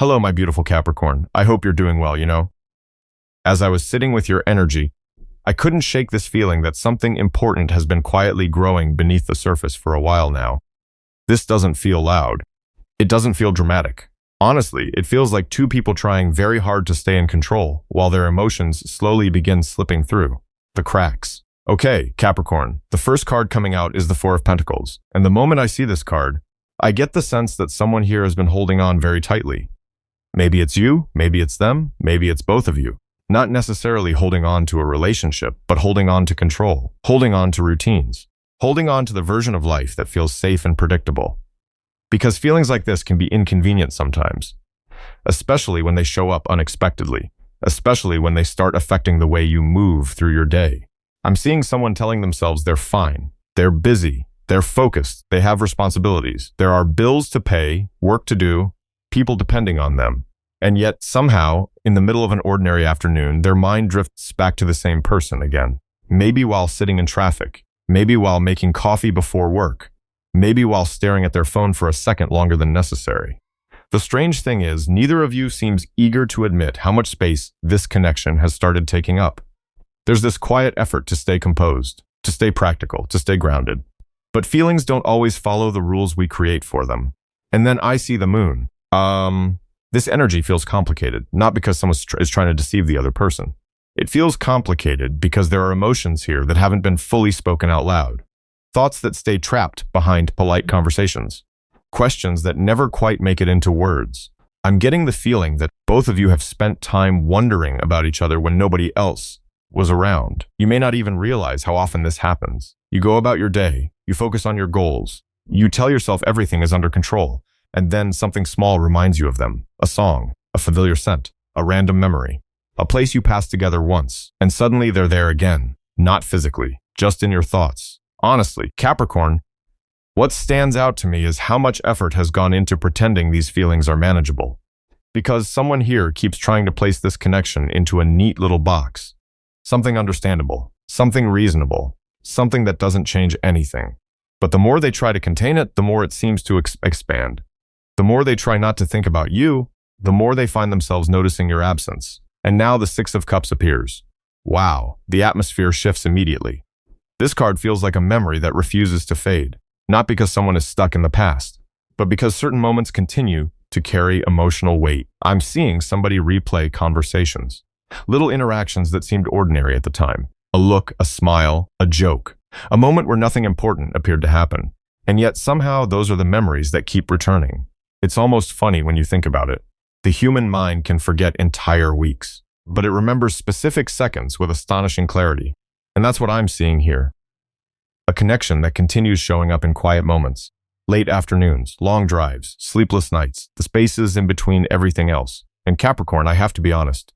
Hello, my beautiful Capricorn. I hope you're doing well. As I was sitting with your energy, I couldn't shake this feeling that something important has been quietly growing beneath the surface for a while now. This doesn't feel loud. It doesn't feel dramatic. Honestly, it feels like two people trying very hard to stay in control while their emotions slowly begin slipping through the cracks. Okay, Capricorn, the first card coming out is the Four of Pentacles, and the moment I see this card, I get the sense that someone here has been holding on very tightly. Maybe it's you, maybe it's them, maybe it's both of you. Not necessarily holding on to a relationship, but holding on to control, holding on to routines, holding on to the version of life that feels safe and predictable. Because feelings like this can be inconvenient sometimes, especially when they show up unexpectedly, especially when they start affecting the way you move through your day. I'm seeing someone telling themselves they're fine, they're busy, they're focused, they have responsibilities, there are bills to pay, work to do, people depending on them. And yet, somehow, in the middle of an ordinary afternoon, their mind drifts back to the same person again. Maybe while sitting in traffic, maybe while making coffee before work, maybe while staring at their phone for a second longer than necessary. The strange thing is, neither of you seems eager to admit how much space this connection has started taking up. There's this quiet effort to stay composed, to stay practical, to stay grounded. But feelings don't always follow the rules we create for them. And then I see the moon. This energy feels complicated, not because someone is trying to deceive the other person. It feels complicated because there are emotions here that haven't been fully spoken out loud. Thoughts that stay trapped behind polite conversations. Questions that never quite make it into words. I'm getting the feeling that both of you have spent time wondering about each other when nobody else was around. You may not even realize how often this happens. You go about your day, you focus on your goals, you tell yourself everything is under control. And then something small reminds you of them. A song, a familiar scent, a random memory, a place you passed together once, and suddenly they're there again, not physically, just in your thoughts. Honestly, Capricorn, what stands out to me is how much effort has gone into pretending these feelings are manageable. Because someone here keeps trying to place this connection into a neat little box. Something understandable, something reasonable, something that doesn't change anything. But the more they try to contain it, the more it seems to expand. The more they try not to think about you, the more they find themselves noticing your absence. And now the Six of Cups appears. Wow, the atmosphere shifts immediately. This card feels like a memory that refuses to fade, not because someone is stuck in the past, but because certain moments continue to carry emotional weight. I'm seeing somebody replay conversations, little interactions that seemed ordinary at the time. A look, a smile, a joke, a moment where nothing important appeared to happen. And yet somehow those are the memories that keep returning. It's almost funny when you think about it. The human mind can forget entire weeks, but it remembers specific seconds with astonishing clarity. And that's what I'm seeing here. A connection that continues showing up in quiet moments. Late afternoons, long drives, sleepless nights, the spaces in between everything else. And Capricorn, I have to be honest.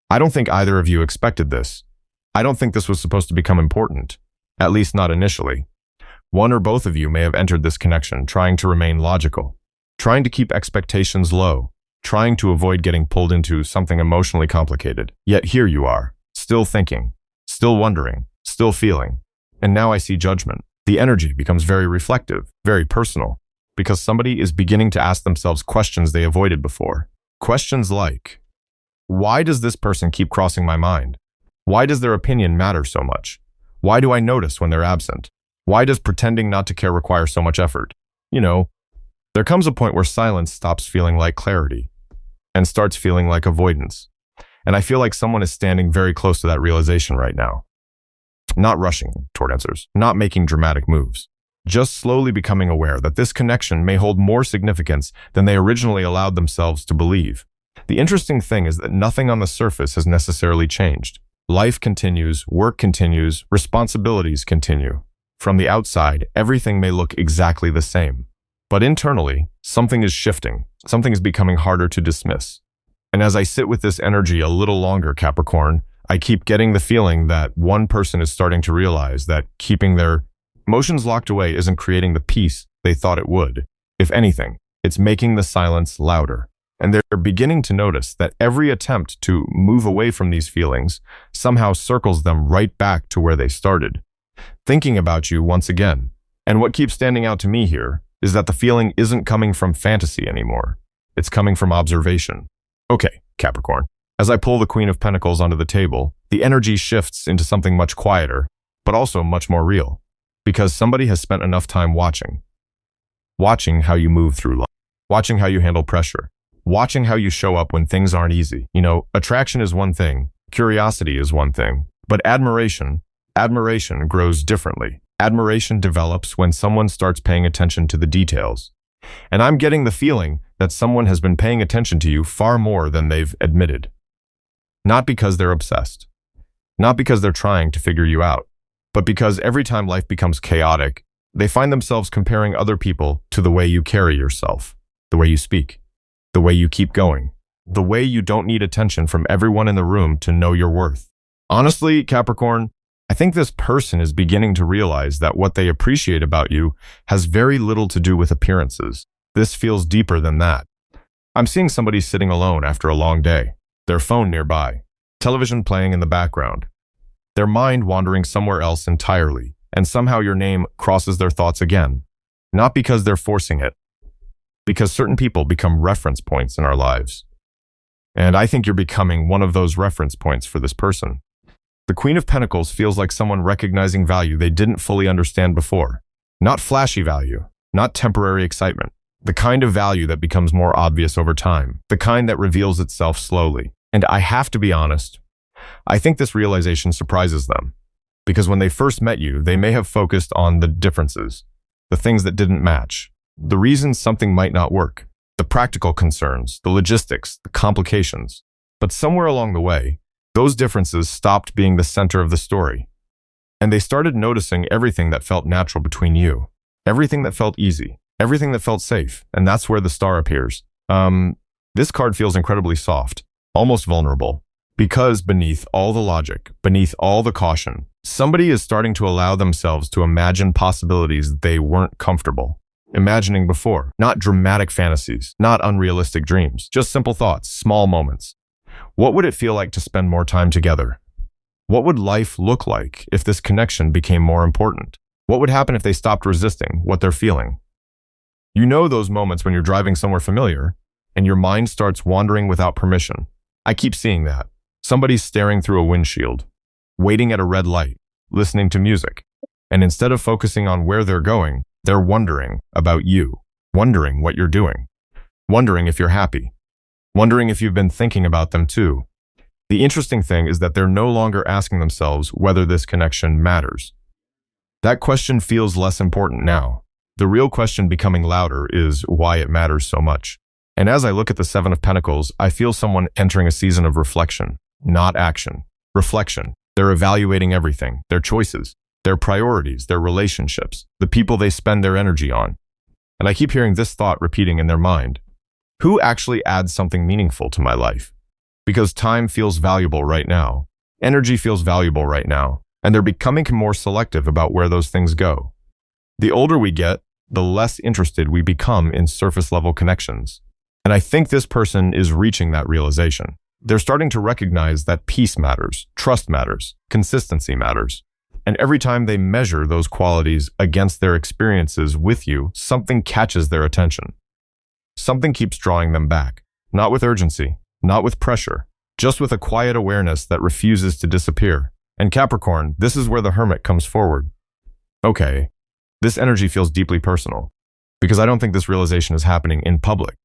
I don't think either of you expected this. I don't think this was supposed to become important. At least not initially. One or both of you may have entered this connection trying to remain logical. Trying to keep expectations low, trying to avoid getting pulled into something emotionally complicated. Yet here you are, still thinking, still wondering, still feeling. And now I see judgment. The energy becomes very reflective, very personal, because somebody is beginning to ask themselves questions they avoided before. Questions like, why does this person keep crossing my mind? Why does their opinion matter so much? Why do I notice when they're absent? Why does pretending not to care require so much effort? There comes a point where silence stops feeling like clarity and starts feeling like avoidance. And I feel like someone is standing very close to that realization right now. Not rushing toward answers, not making dramatic moves, just slowly becoming aware that this connection may hold more significance than they originally allowed themselves to believe. The interesting thing is that nothing on the surface has necessarily changed. Life continues, work continues, responsibilities continue. From the outside, everything may look exactly the same. But internally, something is shifting. Something is becoming harder to dismiss. And as I sit with this energy a little longer, Capricorn, I keep getting the feeling that one person is starting to realize that keeping their emotions locked away isn't creating the peace they thought it would. If anything, it's making the silence louder. And they're beginning to notice that every attempt to move away from these feelings somehow circles them right back to where they started, thinking about you once again. And what keeps standing out to me here is that the feeling isn't coming from fantasy anymore. It's coming from observation. Okay, Capricorn. As I pull the Queen of Pentacles onto the table, the energy shifts into something much quieter, but also much more real. Because somebody has spent enough time watching. Watching how you move through life. Watching how you handle pressure. Watching how you show up when things aren't easy. You know, attraction is one thing, curiosity is one thing, but admiration grows differently. Admiration develops when someone starts paying attention to the details. And I'm getting the feeling that someone has been paying attention to you far more than they've admitted. Not because they're obsessed. Not because they're trying to figure you out, but because every time life becomes chaotic, they find themselves comparing other people to the way you carry yourself, the way you speak, the way you keep going, the way you don't need attention from everyone in the room to know your worth. Honestly, Capricorn, I think this person is beginning to realize that what they appreciate about you has very little to do with appearances. This feels deeper than that. I'm seeing somebody sitting alone after a long day, their phone nearby, television playing in the background, their mind wandering somewhere else entirely, and somehow your name crosses their thoughts again. Not because they're forcing it, because certain people become reference points in our lives. And I think you're becoming one of those reference points for this person. The Queen of Pentacles feels like someone recognizing value they didn't fully understand before. Not flashy value, not temporary excitement. The kind of value that becomes more obvious over time. The kind that reveals itself slowly. And I have to be honest, I think this realization surprises them. Because when they first met you, they may have focused on the differences, the things that didn't match, the reasons something might not work, the practical concerns, the logistics, the complications. But somewhere along the way, those differences stopped being the center of the story. And they started noticing everything that felt natural between you, everything that felt easy, everything that felt safe, and that's where the star appears. This card feels incredibly soft, almost vulnerable, because beneath all the logic, beneath all the caution, somebody is starting to allow themselves to imagine possibilities they weren't comfortable imagining before. Not dramatic fantasies, not unrealistic dreams, just simple thoughts, small moments. What would it feel like to spend more time together? What would life look like if this connection became more important? What would happen if they stopped resisting what they're feeling? You know those moments when you're driving somewhere familiar and your mind starts wandering without permission. I keep seeing that. Somebody's staring through a windshield, waiting at a red light, listening to music. And instead of focusing on where they're going, they're wondering about you, wondering what you're doing, wondering if you're happy, wondering if you've been thinking about them too. The interesting thing is that they're no longer asking themselves whether this connection matters. That question feels less important now. The real question becoming louder is why it matters so much. And as I look at the Seven of Pentacles, I feel someone entering a season of reflection, not action. Reflection. They're evaluating everything, their choices, their priorities, their relationships, the people they spend their energy on. And I keep hearing this thought repeating in their mind. Who actually adds something meaningful to my life? Because time feels valuable right now. Energy feels valuable right now. And they're becoming more selective about where those things go. The older we get, the less interested we become in surface-level connections. And I think this person is reaching that realization. They're starting to recognize that peace matters, trust matters, consistency matters. And every time they measure those qualities against their experiences with you, something catches their attention. Something keeps drawing them back. Not with urgency, not with pressure, just with a quiet awareness that refuses to disappear. And Capricorn, this is where the Hermit comes forward. Okay, this energy feels deeply personal, because I don't think this realization is happening in public.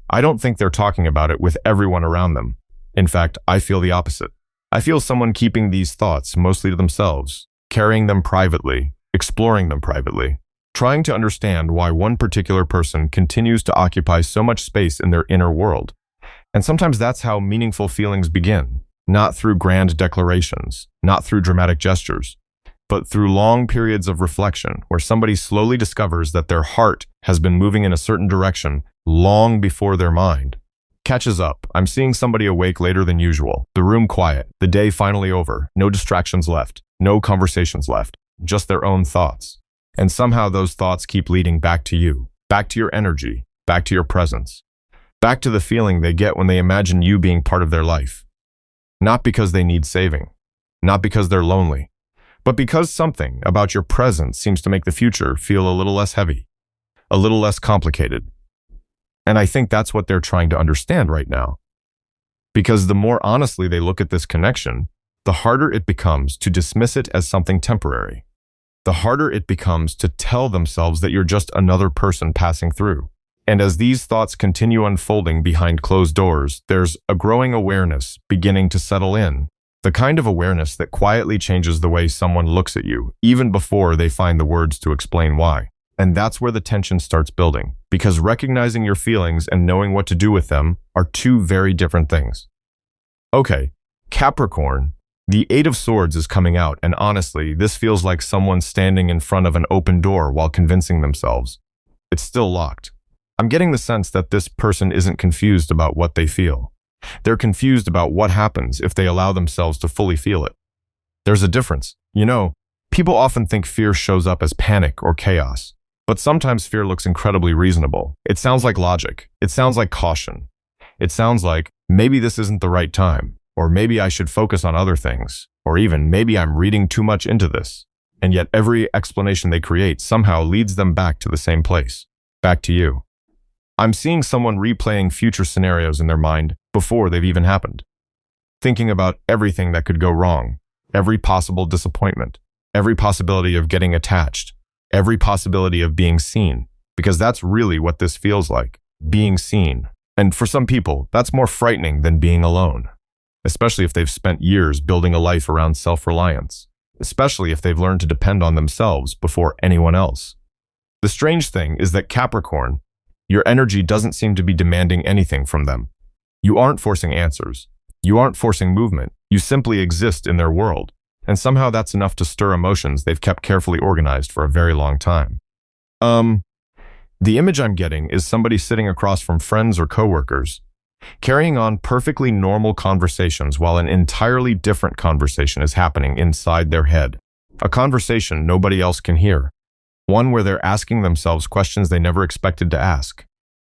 I don't think they're talking about it with everyone around them. In fact, I feel the opposite. I feel someone keeping these thoughts mostly to themselves, carrying them privately, exploring them privately, trying to understand why one particular person continues to occupy so much space in their inner world. And sometimes that's how meaningful feelings begin, not through grand declarations, not through dramatic gestures, but through long periods of reflection where somebody slowly discovers that their heart has been moving in a certain direction long before their mind catches up. I'm seeing somebody awake later than usual, the room quiet, the day finally over, no distractions left, no conversations left, just their own thoughts. And somehow those thoughts keep leading back to you, back to your energy, back to your presence, back to the feeling they get when they imagine you being part of their life. Not because they need saving, not because they're lonely, but because something about your presence seems to make the future feel a little less heavy, a little less complicated. And I think that's what they're trying to understand right now. Because the more honestly they look at this connection, the harder it becomes to dismiss it as something temporary. The harder it becomes to tell themselves that you're just another person passing through. And as these thoughts continue unfolding behind closed doors, there's a growing awareness beginning to settle in. The kind of awareness that quietly changes the way someone looks at you, even before they find the words to explain why. And that's where the tension starts building, because recognizing your feelings and knowing what to do with them are two very different things. Okay, Capricorn, the Eight of Swords is coming out, and honestly, this feels like someone standing in front of an open door while convincing themselves it's still locked. I'm getting the sense that this person isn't confused about what they feel. They're confused about what happens if they allow themselves to fully feel it. There's a difference. You know, people often think fear shows up as panic or chaos, but sometimes fear looks incredibly reasonable. It sounds like logic. It sounds like caution. It sounds like, maybe this isn't the right time, or maybe I should focus on other things, or even maybe I'm reading too much into this. And yet every explanation they create somehow leads them back to the same place, back to you. I'm seeing someone replaying future scenarios in their mind before they've even happened, thinking about everything that could go wrong, every possible disappointment, every possibility of getting attached, every possibility of being seen, because that's really what this feels like, being seen. And for some people, that's more frightening than being alone, especially if they've spent years building a life around self-reliance, especially if they've learned to depend on themselves before anyone else. The strange thing is that Capricorn, your energy doesn't seem to be demanding anything from them. You aren't forcing answers. You aren't forcing movement. You simply exist in their world. And somehow that's enough to stir emotions they've kept carefully organized for a very long time. The image I'm getting is somebody sitting across from friends or coworkers, carrying on perfectly normal conversations while an entirely different conversation is happening inside their head. A conversation nobody else can hear. One where they're asking themselves questions they never expected to ask.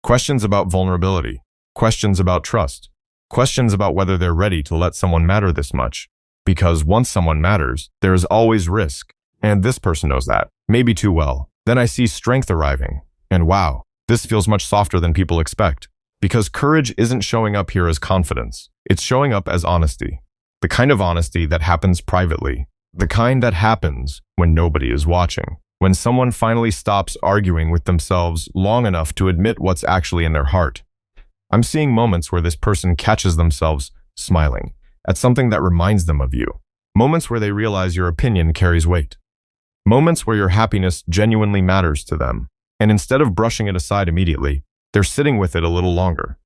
Questions about vulnerability. Questions about trust. Questions about whether they're ready to let someone matter this much. Because once someone matters, there is always risk. And this person knows that, maybe too well. Then I see strength arriving. And wow, this feels much softer than people expect. Because courage isn't showing up here as confidence. It's showing up as honesty. The kind of honesty that happens privately. The kind that happens when nobody is watching. When someone finally stops arguing with themselves long enough to admit what's actually in their heart. I'm seeing moments where this person catches themselves smiling at something that reminds them of you. Moments where they realize your opinion carries weight. Moments where your happiness genuinely matters to them. And instead of brushing it aside immediately, they're sitting with it a little longer.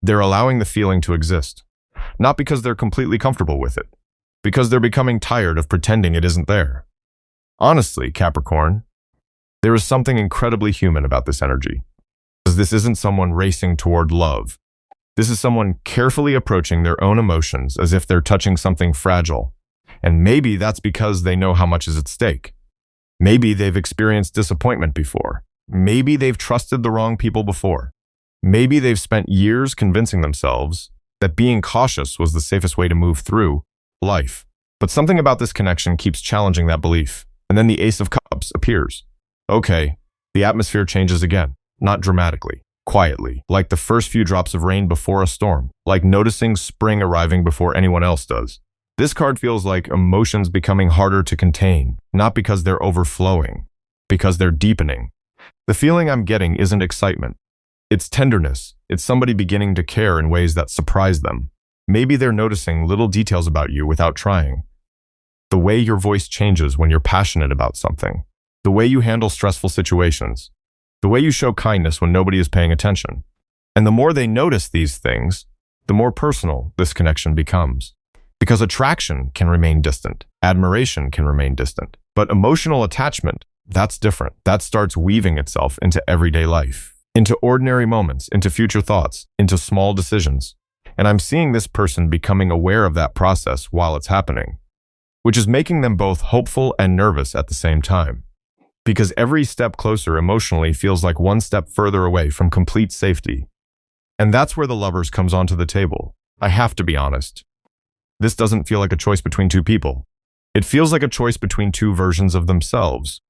They're allowing the feeling to exist. Not because they're completely comfortable with it. Because they're becoming tired of pretending it isn't there. Honestly, Capricorn, there is something incredibly human about this energy. Because this isn't someone racing toward love. This is someone carefully approaching their own emotions as if they're touching something fragile. And maybe that's because they know how much is at stake. Maybe they've experienced disappointment before. Maybe they've trusted the wrong people before. Maybe they've spent years convincing themselves that being cautious was the safest way to move through life. But something about this connection keeps challenging that belief. And then the Ace of Cups appears. Okay, the atmosphere changes again. Not dramatically, quietly, like the first few drops of rain before a storm, like noticing spring arriving before anyone else does. This card feels like emotions becoming harder to contain, not because they're overflowing, because they're deepening. The feeling I'm getting isn't excitement. It's tenderness. It's somebody beginning to care in ways that surprise them. Maybe they're noticing little details about you without trying. The way your voice changes when you're passionate about something. The way you handle stressful situations. The way you show kindness when nobody is paying attention. And the more they notice these things, the more personal this connection becomes. Because attraction can remain distant. Admiration can remain distant. But emotional attachment, that's different. That starts weaving itself into everyday life. Into ordinary moments, into future thoughts, into small decisions. And I'm seeing this person becoming aware of that process while it's happening. Which is making them both hopeful and nervous at the same time. Because every step closer emotionally feels like one step further away from complete safety. And that's where the lovers comes onto the table. I have to be honest. This doesn't feel like a choice between two people. It feels like a choice between two versions of themselves.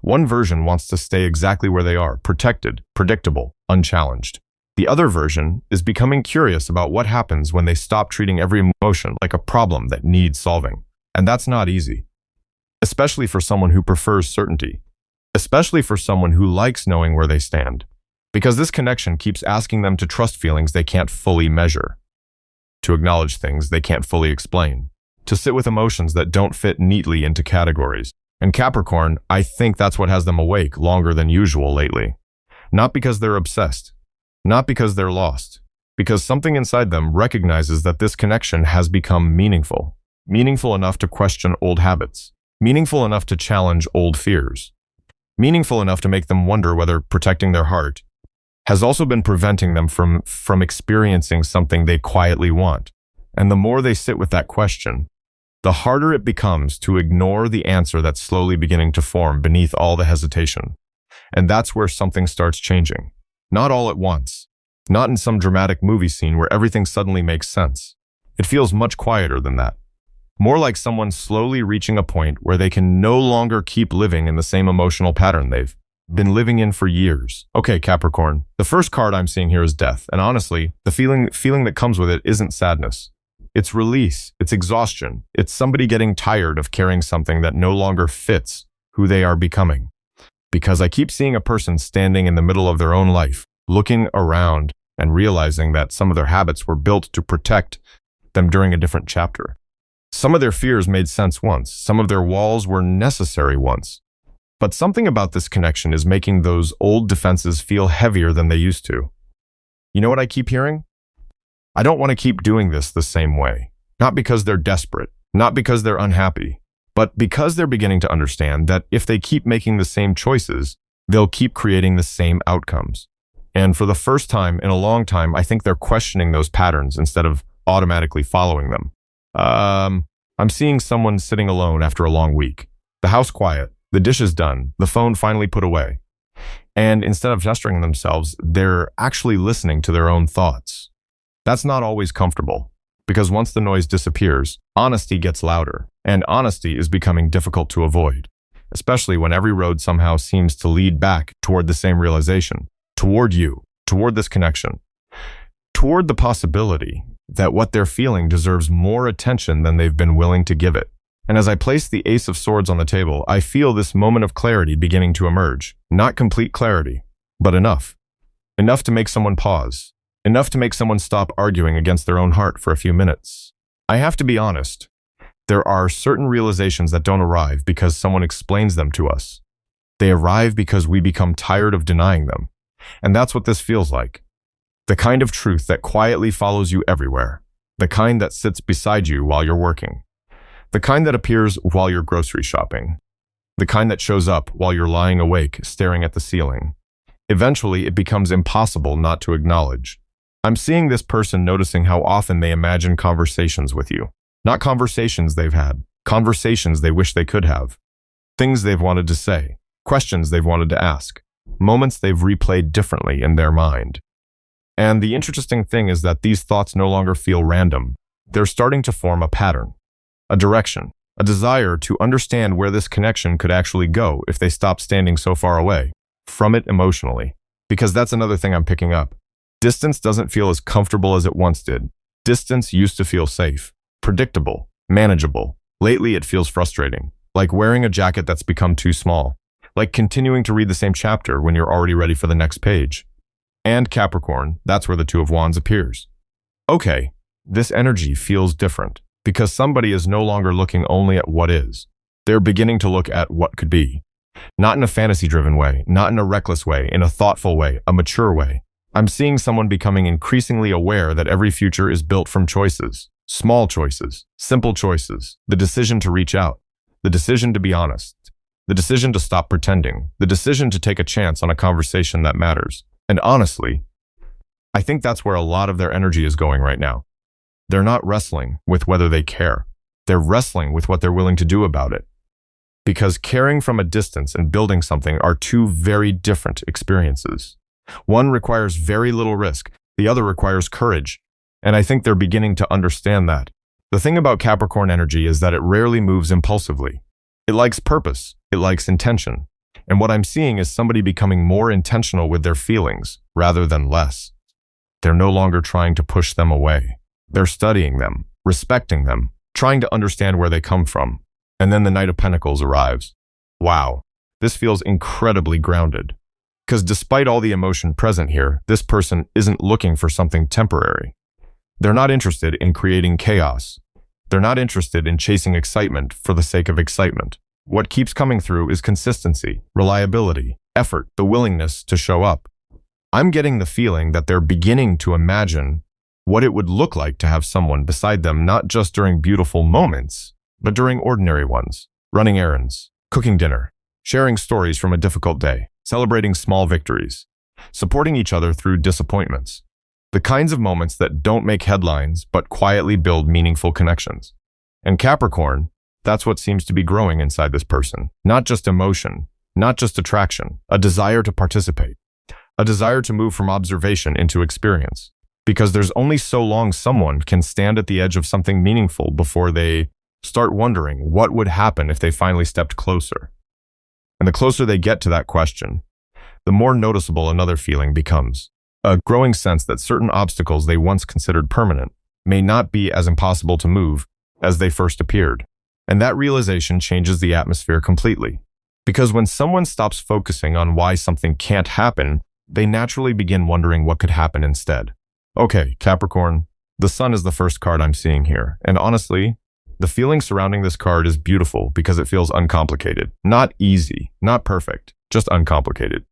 One version wants to stay exactly where they are, protected, predictable, unchallenged. The other version is becoming curious about what happens when they stop treating every emotion like a problem that needs solving. And that's not easy, especially for someone who prefers certainty, especially for someone who likes knowing where they stand, because this connection keeps asking them to trust feelings they can't fully measure, to acknowledge things they can't fully explain, to sit with emotions that don't fit neatly into categories. And Capricorn, I think that's what has them awake longer than usual lately. Not because they're obsessed, not because they're lost, because something inside them recognizes that this connection has become meaningful, meaningful enough to question old habits, meaningful enough to challenge old fears, meaningful enough to make them wonder whether protecting their heart has also been preventing them from experiencing something they quietly want. And the more they sit with that question, the harder it becomes to ignore the answer that's slowly beginning to form beneath all the hesitation. And that's where something starts changing. Not all at once. Not in some dramatic movie scene where everything suddenly makes sense. It feels much quieter than that. More like someone slowly reaching a point where they can no longer keep living in the same emotional pattern they've been living in for years. Okay, Capricorn, the first card I'm seeing here is death. And honestly, the feeling that comes with it isn't sadness. It's release, it's exhaustion, it's somebody getting tired of carrying something that no longer fits who they are becoming. Because I keep seeing a person standing in the middle of their own life, looking around and realizing that some of their habits were built to protect them during a different chapter. Some of their fears made sense once, some of their walls were necessary once. But something about this connection is making those old defenses feel heavier than they used to. You know what I keep hearing? I don't want to keep doing this the same way. Not because they're desperate, not because they're unhappy, but because they're beginning to understand that if they keep making the same choices, they'll keep creating the same outcomes. And for the first time in a long time, I think they're questioning those patterns instead of automatically following them. I'm seeing someone sitting alone after a long week. The house quiet, the dishes done, the phone finally put away. And instead of gesturing themselves, they're actually listening to their own thoughts. That's not always comfortable, because once the noise disappears, honesty gets louder, and honesty is becoming difficult to avoid, especially when every road somehow seems to lead back toward the same realization, toward you, toward this connection, toward the possibility that what they're feeling deserves more attention than they've been willing to give it. And as I place the Ace of Swords on the table, I feel this moment of clarity beginning to emerge. Not complete clarity, but enough. Enough to make someone pause. Enough to make someone stop arguing against their own heart for a few minutes. I have to be honest. There are certain realizations that don't arrive because someone explains them to us. They arrive because we become tired of denying them. And that's what this feels like. The kind of truth that quietly follows you everywhere. The kind that sits beside you while you're working. The kind that appears while you're grocery shopping. The kind that shows up while you're lying awake, staring at the ceiling. Eventually, it becomes impossible not to acknowledge. I'm seeing this person noticing how often they imagine conversations with you. Not conversations they've had, conversations they wish they could have. Things they've wanted to say, questions they've wanted to ask, moments they've replayed differently in their mind. And the interesting thing is that these thoughts no longer feel random. They're starting to form a pattern, a direction, a desire to understand where this connection could actually go if they stop standing so far away from it emotionally. Because that's another thing I'm picking up. Distance doesn't feel as comfortable as it once did. Distance used to feel safe, predictable, manageable. Lately, it feels frustrating, like wearing a jacket that's become too small, like continuing to read the same chapter when you're already ready for the next page. And Capricorn, that's where the Two of Wands appears. Okay, this energy feels different, because somebody is no longer looking only at what is. They're beginning to look at what could be. Not in a fantasy-driven way, not in a reckless way, in a thoughtful way, a mature way. I'm seeing someone becoming increasingly aware that every future is built from choices. Small choices, simple choices, the decision to reach out, the decision to be honest, the decision to stop pretending, the decision to take a chance on a conversation that matters. And honestly, I think that's where a lot of their energy is going right now. They're not wrestling with whether they care. They're wrestling with what they're willing to do about it. Because caring from a distance and building something are two very different experiences. One requires very little risk, the other requires courage. And I think they're beginning to understand that. The thing about Capricorn energy is that it rarely moves impulsively. It likes purpose, it likes intention. And what I'm seeing is somebody becoming more intentional with their feelings rather than less. They're no longer trying to push them away. They're studying them, respecting them, trying to understand where they come from. And then the Knight of Pentacles arrives. Wow, this feels incredibly grounded. Because despite all the emotion present here, this person isn't looking for something temporary. They're not interested in creating chaos. They're not interested in chasing excitement for the sake of excitement. What keeps coming through is consistency, reliability, effort, the willingness to show up. I'm getting the feeling that they're beginning to imagine what it would look like to have someone beside them, not just during beautiful moments, but during ordinary ones, running errands, cooking dinner, sharing stories from a difficult day, celebrating small victories, supporting each other through disappointments. The kinds of moments that don't make headlines, but quietly build meaningful connections. And Capricorn, that's what seems to be growing inside this person. Not just emotion, not just attraction, a desire to participate, a desire to move from observation into experience. Because there's only so long someone can stand at the edge of something meaningful before they start wondering what would happen if they finally stepped closer. And the closer they get to that question, the more noticeable another feeling becomes. A growing sense that certain obstacles they once considered permanent may not be as impossible to move as they first appeared. And that realization changes the atmosphere completely. Because when someone stops focusing on why something can't happen, they naturally begin wondering what could happen instead. Okay, Capricorn, the Sun is the first card I'm seeing here. And honestly, the feeling surrounding this card is beautiful because it feels uncomplicated. Not easy, not perfect, just uncomplicated.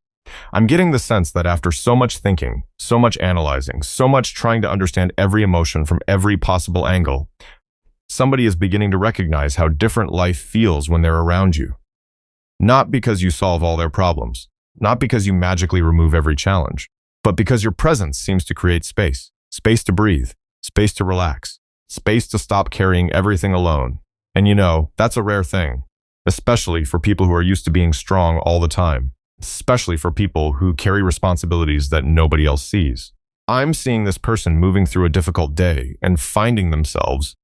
I'm getting the sense that after so much thinking, so much analyzing, so much trying to understand every emotion from every possible angle, somebody is beginning to recognize how different life feels when they're around you. Not because you solve all their problems, not because you magically remove every challenge, but because your presence seems to create space. Space to breathe, space to relax, space to stop carrying everything alone. And you know, that's a rare thing, especially for people who are used to being strong all the time. Especially for people who carry responsibilities that nobody else sees. I'm seeing this person moving through a difficult day and finding themselves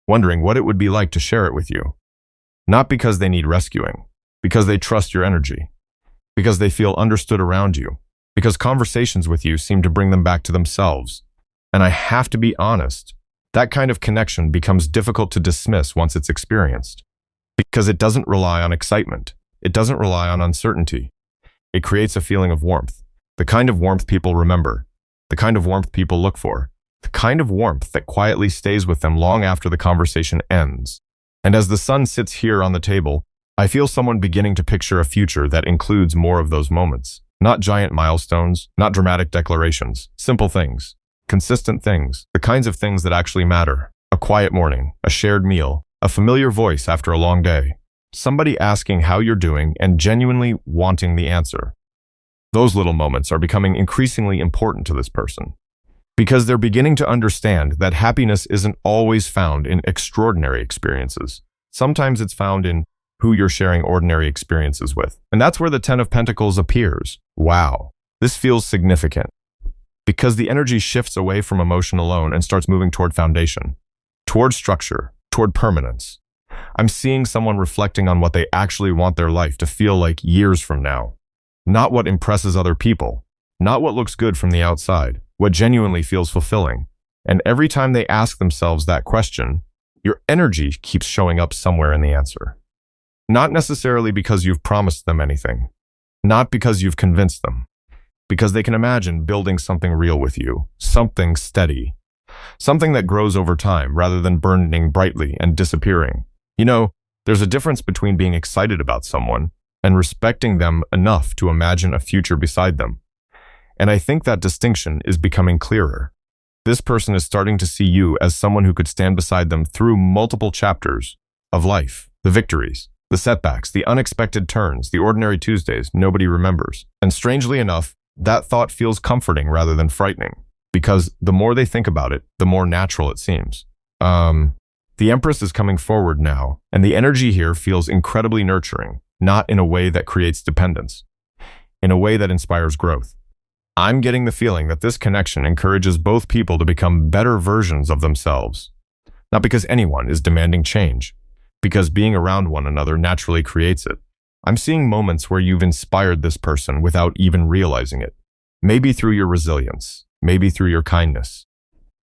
wondering what it would be like to share it with you. Not because they need rescuing, because they trust your energy, because they feel understood around you, because conversations with you seem to bring them back to themselves. And I have to be honest, that kind of connection becomes difficult to dismiss once it's experienced, because it doesn't rely on excitement. It doesn't rely on uncertainty. It creates a feeling of warmth, the kind of warmth people remember, the kind of warmth people look for, the kind of warmth that quietly stays with them long after the conversation ends. And as the Sun sits here on the table, I feel someone beginning to picture a future that includes more of those moments. Not giant milestones, not dramatic declarations, simple things, consistent things, the kinds of things that actually matter. A quiet morning, a shared meal, a familiar voice after a long day. Somebody asking how you're doing and genuinely wanting the answer. Those little moments are becoming increasingly important to this person because they're beginning to understand that happiness isn't always found in extraordinary experiences. Sometimes it's found in who you're sharing ordinary experiences with. And that's where the Ten of Pentacles appears. Wow, this feels significant because the energy shifts away from emotion alone and starts moving toward foundation, toward structure, toward permanence. I'm seeing someone reflecting on what they actually want their life to feel like years from now. Not what impresses other people, not what looks good from the outside, what genuinely feels fulfilling. And every time they ask themselves that question, your energy keeps showing up somewhere in the answer. Not necessarily because you've promised them anything, not because you've convinced them, because they can imagine building something real with you, something steady, something that grows over time rather than burning brightly and disappearing. You know, there's a difference between being excited about someone and respecting them enough to imagine a future beside them. And I think that distinction is becoming clearer. This person is starting to see you as someone who could stand beside them through multiple chapters of life, the victories, the setbacks, the unexpected turns, the ordinary Tuesdays nobody remembers. And strangely enough, that thought feels comforting rather than frightening, because the more they think about it, the more natural it seems. The Empress is coming forward now, and the energy here feels incredibly nurturing, not in a way that creates dependence, in a way that inspires growth. I'm getting the feeling that this connection encourages both people to become better versions of themselves. Not because anyone is demanding change, because being around one another naturally creates it. I'm seeing moments where you've inspired this person without even realizing it. Maybe through your resilience, maybe through your kindness,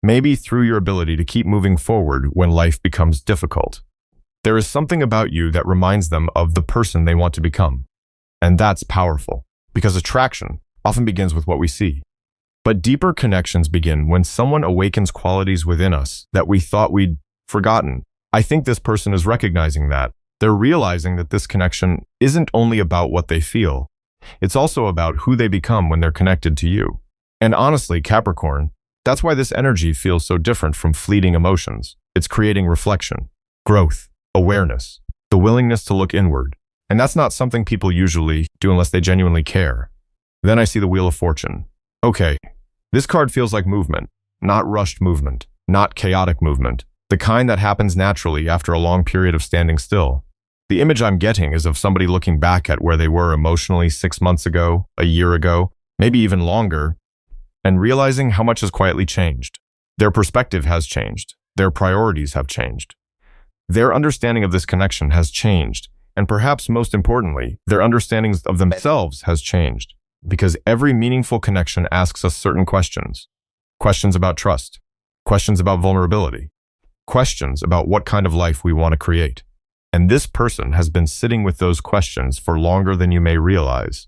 maybe through your ability to keep moving forward when life becomes difficult. There is something about you that reminds them of the person they want to become. And that's powerful, because attraction often begins with what we see. But deeper connections begin when someone awakens qualities within us that we thought we'd forgotten. I think this person is recognizing that. They're realizing that this connection isn't only about what they feel, it's also about who they become when they're connected to you. And honestly, Capricorn, that's why this energy feels so different from fleeting emotions. It's creating reflection, growth, awareness, the willingness to look inward. And that's not something people usually do unless they genuinely care. Then I see the Wheel of Fortune. Okay, this card feels like movement, not rushed movement, not chaotic movement, the kind that happens naturally after a long period of standing still. The image I'm getting is of somebody looking back at where they were emotionally 6 months ago, a year ago, maybe even longer, and realizing how much has quietly changed. Their perspective has changed. Their priorities have changed. Their understanding of this connection has changed, and perhaps most importantly, their understanding of themselves has changed, because every meaningful connection asks us certain questions. Questions about trust, questions about vulnerability, questions about what kind of life we want to create. And this person has been sitting with those questions for longer than you may realize.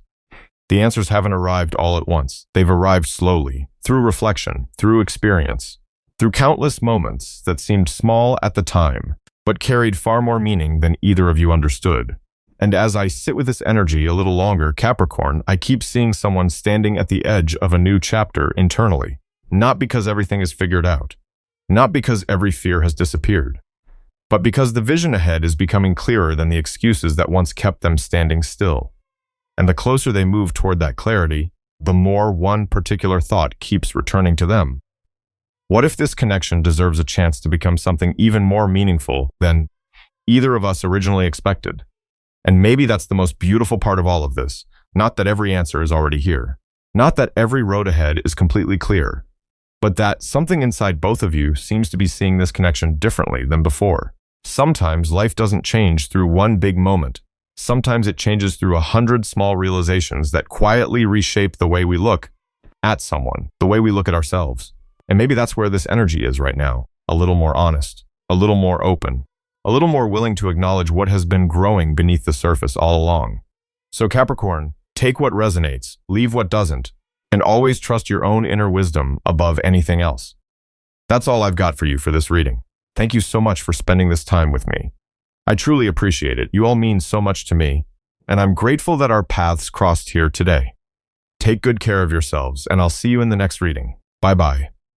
The answers haven't arrived all at once. They've arrived slowly, through reflection, through experience, through countless moments that seemed small at the time, but carried far more meaning than either of you understood. And as I sit with this energy a little longer, Capricorn, I keep seeing someone standing at the edge of a new chapter internally. Not because everything is figured out, not because every fear has disappeared, but because the vision ahead is becoming clearer than the excuses that once kept them standing still. And the closer they move toward that clarity, the more one particular thought keeps returning to them. What if this connection deserves a chance to become something even more meaningful than either of us originally expected? And maybe that's the most beautiful part of all of this, not that every answer is already here, not that every road ahead is completely clear, but that something inside both of you seems to be seeing this connection differently than before. Sometimes life doesn't change through one big moment. Sometimes it changes through 100 small realizations that quietly reshape the way we look at someone, the way we look at ourselves. And maybe that's where this energy is right now, a little more honest, a little more open, a little more willing to acknowledge what has been growing beneath the surface all along. So Capricorn, take what resonates, leave what doesn't, and always trust your own inner wisdom above anything else. That's all I've got for you for this reading. Thank you so much for spending this time with me. I truly appreciate it. You all mean so much to me, and I'm grateful that our paths crossed here today. Take good care of yourselves, and I'll see you in the next reading. Bye-bye.